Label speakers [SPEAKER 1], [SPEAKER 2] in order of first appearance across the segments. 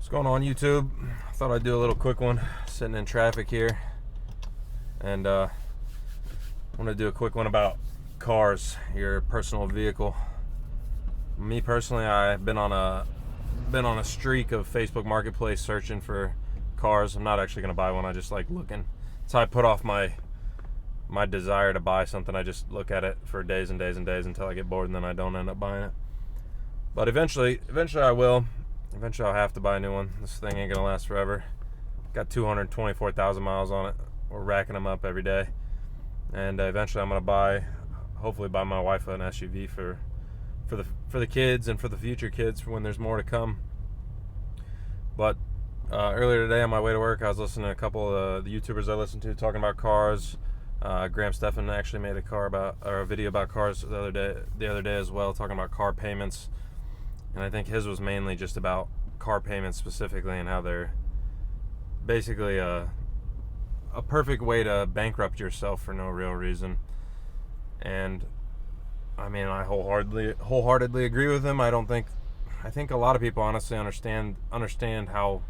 [SPEAKER 1] What's going on, YouTube? I thought I'd do a little quick one, sitting in traffic here, and I want to do a quick one about cars, your personal vehicle. Me personally, I've been on a streak of Facebook Marketplace searching for cars. I'm not actually going to buy one. I just like looking. So I put off my desire to buy something. I just look at it for days and days and days until I get bored, and then I don't end up buying it. But eventually I will. Eventually I'll have to buy a new one. This thing ain't gonna last forever. Got 224,000 miles on it. We're racking them up every day. And eventually I'm gonna hopefully buy my wife an SUV for the kids and for the future kids for when there's more to come. But earlier today on my way to work, I was listening to a couple of the YouTubers I listen to talking about cars. Graham Stephan actually made a video about cars the other day as well, talking about car payments. And I think his was mainly just about car payments specifically and how they're basically a perfect way to bankrupt yourself for no real reason. And I mean, I wholeheartedly agree with him. I think a lot of people honestly understand how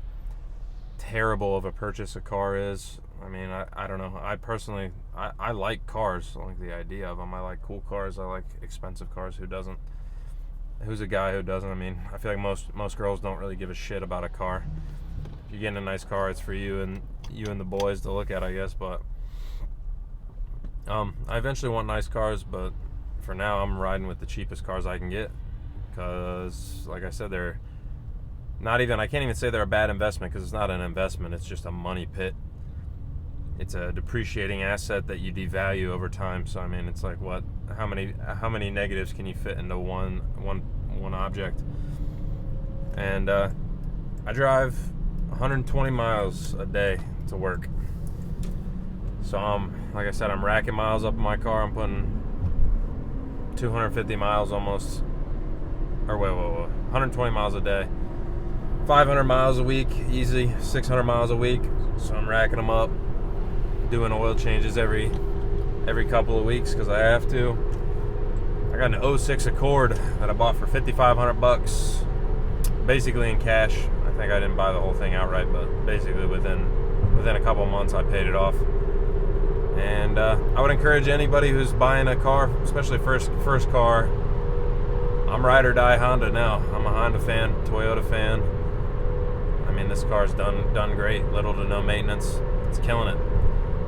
[SPEAKER 1] terrible of a purchase a car is. I mean, I don't know. I personally, I like cars. I like the idea of them. I like cool cars. I like expensive cars. Who doesn't? Who's a guy who doesn't? I mean, I feel like most girls don't really give a shit about a car. If you're getting a nice car, it's for you and the boys to look at, I guess. But I eventually want nice cars, but for now I'm riding with the cheapest cars I can get, because like I said, they're not even, I can't even say they're a bad investment, because it's not an investment, it's just a money pit. It's a depreciating asset that you devalue over time. So I mean, it's like, what? How many negatives can you fit into one object? And I drive 120 miles a day to work. So like I said, I'm racking miles up in my car. I'm putting 250 miles almost, or wait, 120 miles a day, 500 miles a week, easy, 600 miles a week. So I'm racking them up, doing oil changes every couple of weeks because I have to. I got an 06 Accord that I bought for $5,500, basically in cash. I think I didn't buy the whole thing outright, but basically within a couple of months I paid it off. And I would encourage anybody who's buying a car, especially first car. I'm ride or die Honda now. I'm a Honda fan, Toyota fan. I mean, this car's done great, little to no maintenance. It's killing it.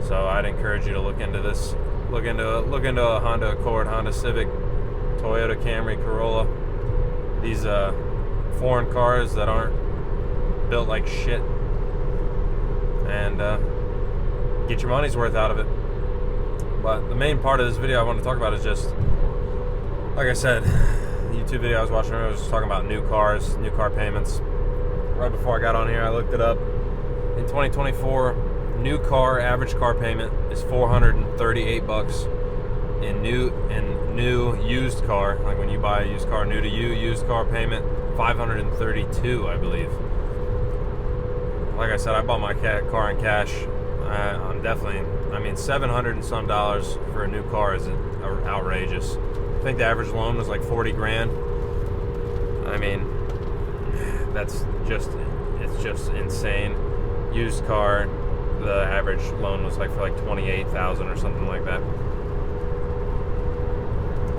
[SPEAKER 1] So I'd encourage you to look into this. Look into a Honda Accord, Honda Civic, Toyota Camry, Corolla. These foreign cars that aren't built like shit, and get your money's worth out of it. But the main part of this video I want to talk about is just, like I said, the YouTube video I was watching earlier was just talking about new cars, new car payments. Right before I got on here, I looked it up. In 2024, new car average car payment is $438 in new used car. Like when you buy a used car, new to you, used car payment $532, I believe. Like I said, I bought my car in cash. I'm definitely, I mean, $700 and some for a new car is outrageous. I think the average loan was like 40 grand. I mean, it's just insane. Used car, the average loan was like for like 28,000 or something like that.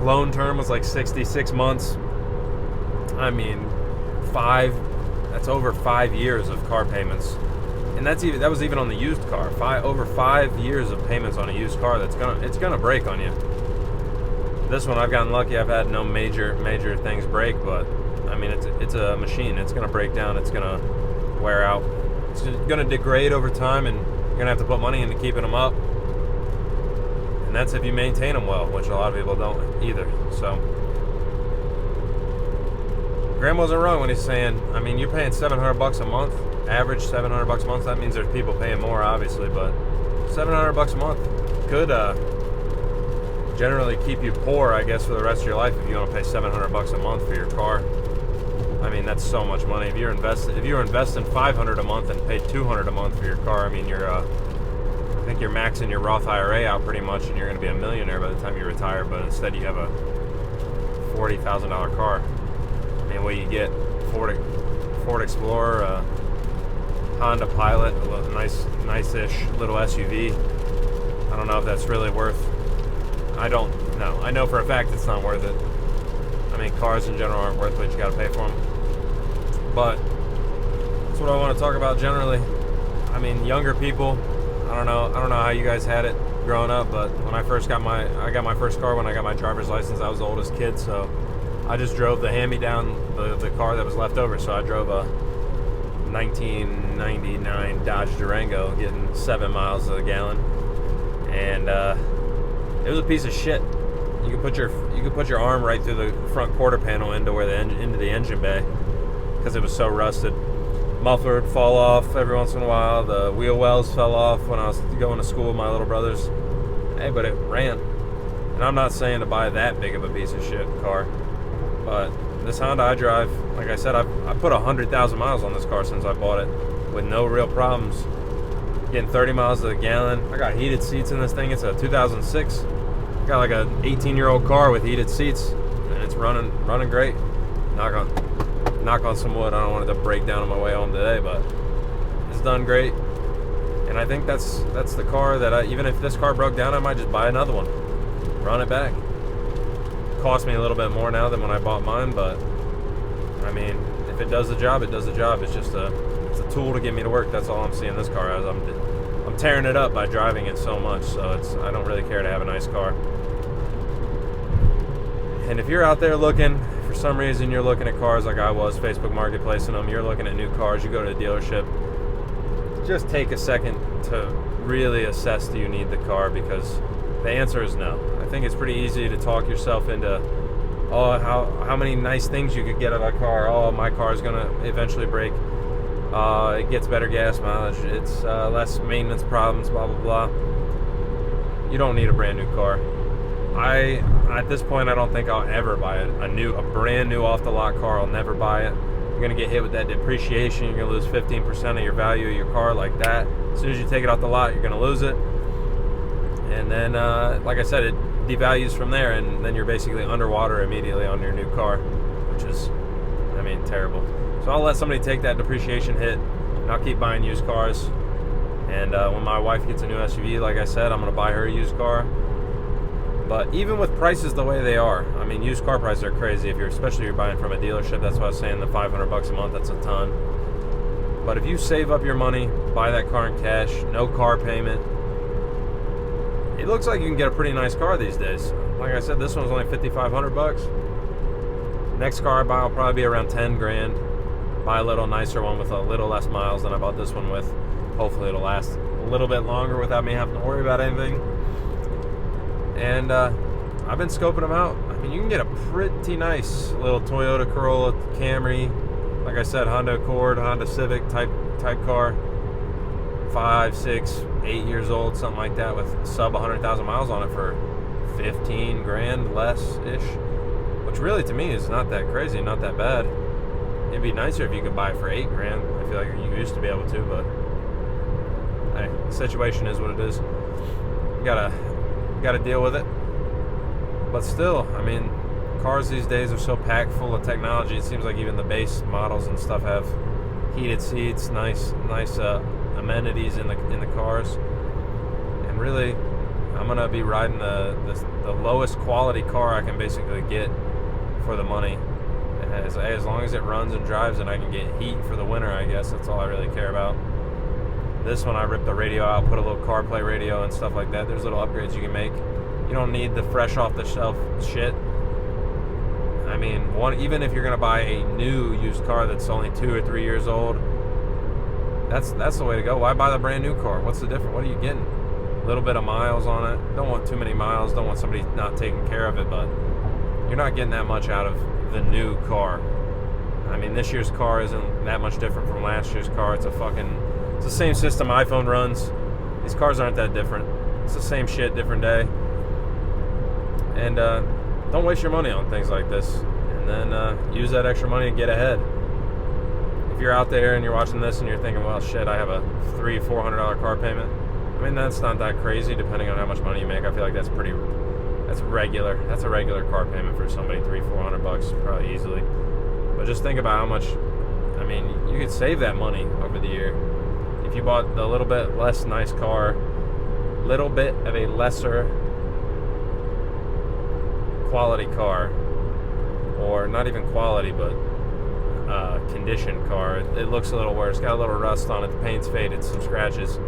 [SPEAKER 1] Loan term was like 66 months. I mean, that's over 5 years of car payments. And that was even on the used car. Over 5 years of payments on a used car. It's gonna break on you. This one, I've gotten lucky. I've had no major things break, but I mean, it's a machine. It's gonna break down. It's gonna wear out. It's gonna degrade over time, and you're gonna have to put money into keeping them up. And that's if you maintain them well, which a lot of people don't either. So Graham wasn't wrong when he's saying, I mean, you're paying $700 a month, average $700 a month. That means there's people paying more, obviously, but $700 a month could generally keep you poor, I guess, for the rest of your life if you want to pay $700 a month for your car. I mean, that's so much money. If you're investing $500 a month and pay $200 a month for your car, I mean, I think you're maxing your Roth IRA out pretty much, and you're going to be a millionaire by the time you retire. But instead, you have a $40,000 car. I mean, what you get, Ford Explorer, a Honda Pilot, a nice-ish little SUV. I don't know if that's really worth. I don't know. I know for a fact it's not worth it. I mean, cars in general aren't worth what you got to pay for them. But that's what I want to talk about generally. I mean, younger people. I don't know how you guys had it growing up, but when I got my first car when I got my driver's license. I was the oldest kid, so I just drove the hand-me-down, the car that was left over. So I drove a 1999 Dodge Durango, getting 7 miles to the gallon, and it was a piece of shit. You could put your arm right through the front quarter panel into the engine bay because it was so rusted. Muffler would fall off every once in a while. The wheel wells fell off when I was going to school with my little brothers. Hey, but it ran. And I'm not saying to buy that big of a piece of shit car, but this Honda I drive, like I said, I put 100,000 miles on this car since I bought it with no real problems. Getting 30 miles to the gallon. I got heated seats in this thing. It's a 2006. Got like a 18-year-old car with heated seats, and it's running great. Knock on some wood. I don't want it to break down on my way home today, but it's done great. And I think that's the car that even if this car broke down, I might just buy another one, run it back. Cost me a little bit more now than when I bought mine, but I mean, if it does the job, it does the job. It's just it's a tool to get me to work. That's all I'm seeing this car as. I'm tearing it up by driving it so much, so I don't really care to have a nice car. And if you're out there looking, for some reason you're looking at cars like I was, Facebook Marketplace, and you're looking at new cars, you go to a dealership, just take a second to really assess, do you need the car? Because the answer is no. I think it's pretty easy to talk yourself into, oh, how many nice things you could get out of a car. Oh, my car is going to eventually break. It gets better gas mileage. It's less maintenance problems, blah, blah, blah. You don't need a brand new car. At this point, I don't think I'll ever buy it. A brand new off the lot car, I'll never buy it. You're gonna get hit with that depreciation. You're gonna lose 15% of your value of your car like that. As soon as you take it off the lot, you're gonna lose it. And then, like I said, it devalues from there, and then you're basically underwater immediately on your new car, which is, I mean, terrible. So I'll let somebody take that depreciation hit, and I'll keep buying used cars. And when my wife gets a new SUV, like I said, I'm gonna buy her a used car. But even with prices the way they are, I mean, used car prices are crazy. Especially if you're buying from a dealership, that's why I was saying the $500 a month, that's a ton. But if you save up your money, buy that car in cash, no car payment, it looks like you can get a pretty nice car these days. Like I said, this one's only $5,500. Next car I buy will probably be around 10 grand. Buy a little nicer one with a little less miles than I bought this one with. Hopefully it'll last a little bit longer without me having to worry about anything. And I've been scoping them out. I mean, you can get a pretty nice little Toyota Corolla, Camry, like I said, Honda Accord, Honda Civic type car, 5, 6, 8 years old, something like that, with sub 100,000 miles on it for 15 grand less-ish, which really to me is not that crazy, not that bad. It'd be nicer if you could buy it for 8 grand. I feel like you used to be able to, but hey, the situation is what it is. You gotta deal with it. But still, I mean, cars these days are so packed full of technology. It seems like even the base models and stuff have heated seats, nice amenities in the cars. And really, I'm gonna be riding the lowest quality car I can basically get for the money. As long as it runs and drives and I can get heat for the winter, I guess that's all I really care about. This one I ripped the radio out, put a little CarPlay radio and stuff like that. There's little upgrades you can make. You don't need the fresh off the shelf shit. I mean, even if you're gonna buy a new used car that's only 2 or 3 years old, that's the way to go. Why buy the brand new car? What's the difference? What are you getting? A little bit of miles on it. Don't want too many miles. Don't want somebody not taking care of it, but you're not getting that much out of the new car. I mean, this year's car isn't that much different from last year's car. It's the same system iPhone runs. These cars aren't that different. It's the same shit, different day. And don't waste your money on things like this. And then use that extra money to get ahead. If you're out there and you're watching this and you're thinking, well, shit, I have a $300-400 car payment. I mean, that's not that crazy depending on how much money you make. I feel like that's regular. That's a regular car payment for somebody, $300-400 probably easily. But just think about how much. I mean, you could save that money over the year. If you bought the little bit less nice car, little bit of a lesser quality car, or not even quality, but conditioned car. It looks a little worse. Got a little rust on it. The paint's faded, some scratches.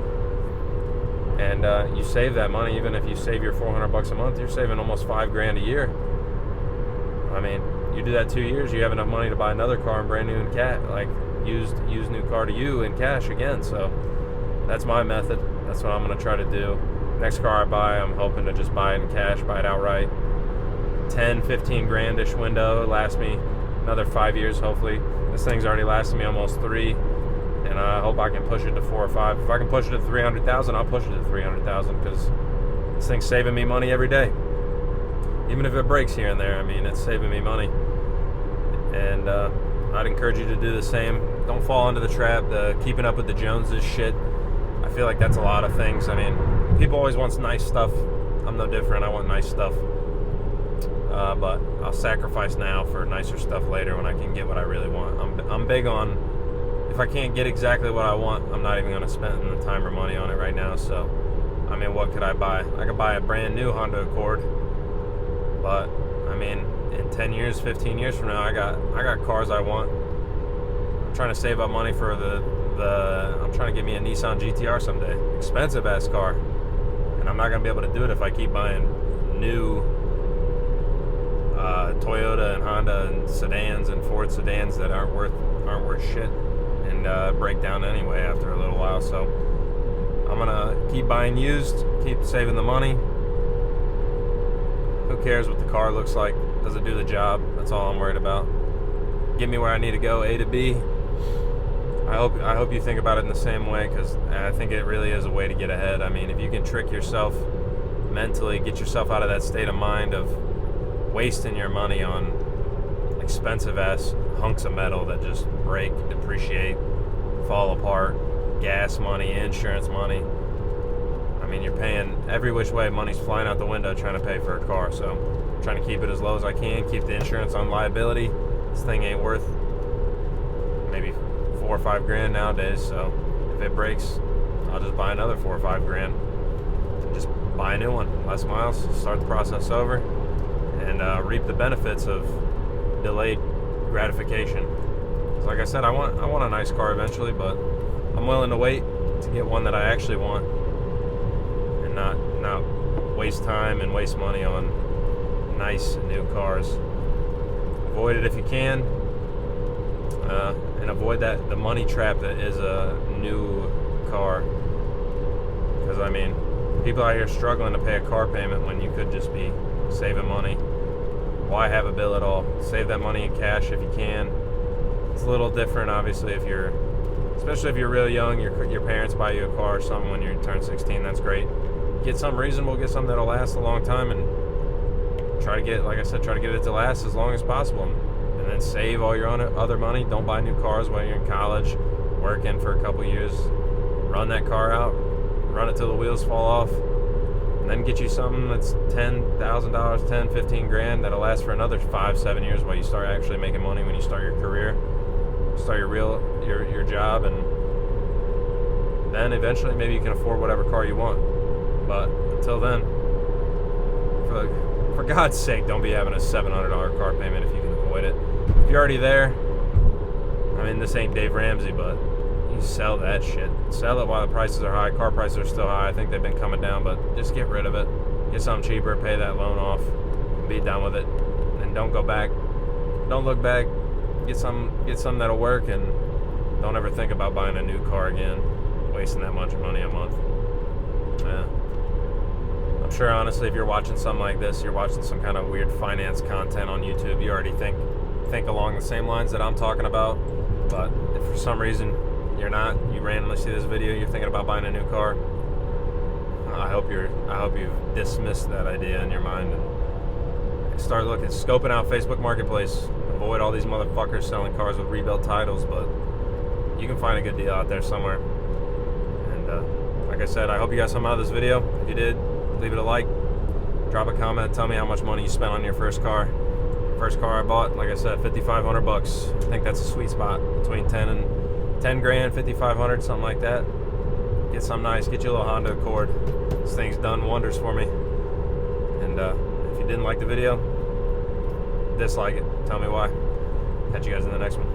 [SPEAKER 1] And you save that money. Even if you save your $400 a month, you're saving almost $5,000 a year. I mean, you do that 2 years, you have enough money to buy another car, and brand new in cash, like used new car to you in cash again. So that's my method. That's what I'm going to try to do. Next car I buy, I'm hoping to just buy it in cash, buy it outright. 10, 15 grand-ish window, last me another 5 years, hopefully. This thing's already lasted me almost 3, and I hope I can push it to 4 or 5. If I can push it to 300,000, I'll push it to 300,000, because this thing's saving me money every day. Even if it breaks here and there, I mean, it's saving me money. And I'd encourage you to do the same. Don't fall into the trap, the keeping up with the Joneses shit. I feel like that's a lot of things. I mean, people always want nice stuff. I'm no different. I want nice stuff. But I'll sacrifice now for nicer stuff later when I can get what I really want. I'm big on, if I can't get exactly what I want, I'm not even going to spend the time or money on it right now. So, I mean, what could I buy? I could buy a brand new Honda Accord. But, I mean, in 10 years, 15 years from now, I got cars I want. I'm trying to save up money for I'm trying to get me a Nissan GTR someday. Expensive ass car. And I'm not going to be able to do it if I keep buying new Toyota and Honda and sedans and Ford sedans that aren't worth shit and break down anyway after a little while. So I'm gonna keep buying used, keep saving the money. Who cares what the car looks like? Does it do the job? That's all I'm worried about. Get me where I need to go, A to B. I hope you think about it in the same way, because I think it really is a way to get ahead. I mean, if you can trick yourself mentally, get yourself out of that state of mind of wasting your money on expensive ass hunks of metal that just break, depreciate, fall apart, gas money, insurance money. I mean, you're paying every which way. Money's flying out the window trying to pay for a car. So I'm trying to keep it as low as I can, keep the insurance on liability. This thing ain't worth maybe 4 or 5 grand nowadays. So if it breaks, I'll just buy another 4 or 5 grand and just buy a new one. Less miles, start the process over, and reap the benefits of delayed gratification. So like I said, I want a nice car eventually, but I'm willing to wait to get one that I actually want, and not waste time and waste money on nice new cars. Avoid it if you can, and avoid the money trap that is a new car. Because I mean, people out here struggling to pay a car payment when you could just be saving money. Why have a bill at all? Save that money in cash if you can. It's a little different, obviously, especially if you're real young, your parents buy you a car or something when you turn 16, that's great. Get something reasonable, get something that'll last a long time, and try to get it to last as long as possible. And then save all your own other money. Don't buy new cars while you're in college, working for a couple years. Run that car out, run it till the wheels fall off, and then get you something that's $10,000, 10, 15 grand that'll last for another 5-7 years while you start actually making money, when you start your career, start your job, and then eventually maybe you can afford whatever car you want. But until then, for God's sake, don't be having a $700 car payment if you can avoid it. If you're already there, I mean, this ain't Dave Ramsey, but you sell that shit. Sell it while the prices are high. Car prices are still high. I think they've been coming down, but just get rid of it. Get something cheaper, pay that loan off, be done with it, and don't go back. Don't look back. Get something that'll work, and don't ever think about buying a new car again, wasting that much money a month. Yeah. I'm sure, honestly, if you're watching something like this, you're watching some kind of weird finance content on YouTube, you already think along the same lines that I'm talking about. But if for some reason you're not, you randomly see this video, you're thinking about buying a new car, I hope you've dismissed that idea in your mind and start scoping out Facebook Marketplace. Avoid all these motherfuckers selling cars with rebuilt titles, but you can find a good deal out there somewhere. And like I said, I hope you got something out of this video. If you did, leave it a like, drop a comment, tell me how much money you spent on your first car. First car I bought, like I said, $5,500. I think that's a sweet spot between 10 grand, 5,500, something like that. Get something nice. Get you a little Honda Accord. This thing's done wonders for me. And if you didn't like the video, dislike it. Tell me why. Catch you guys in the next one.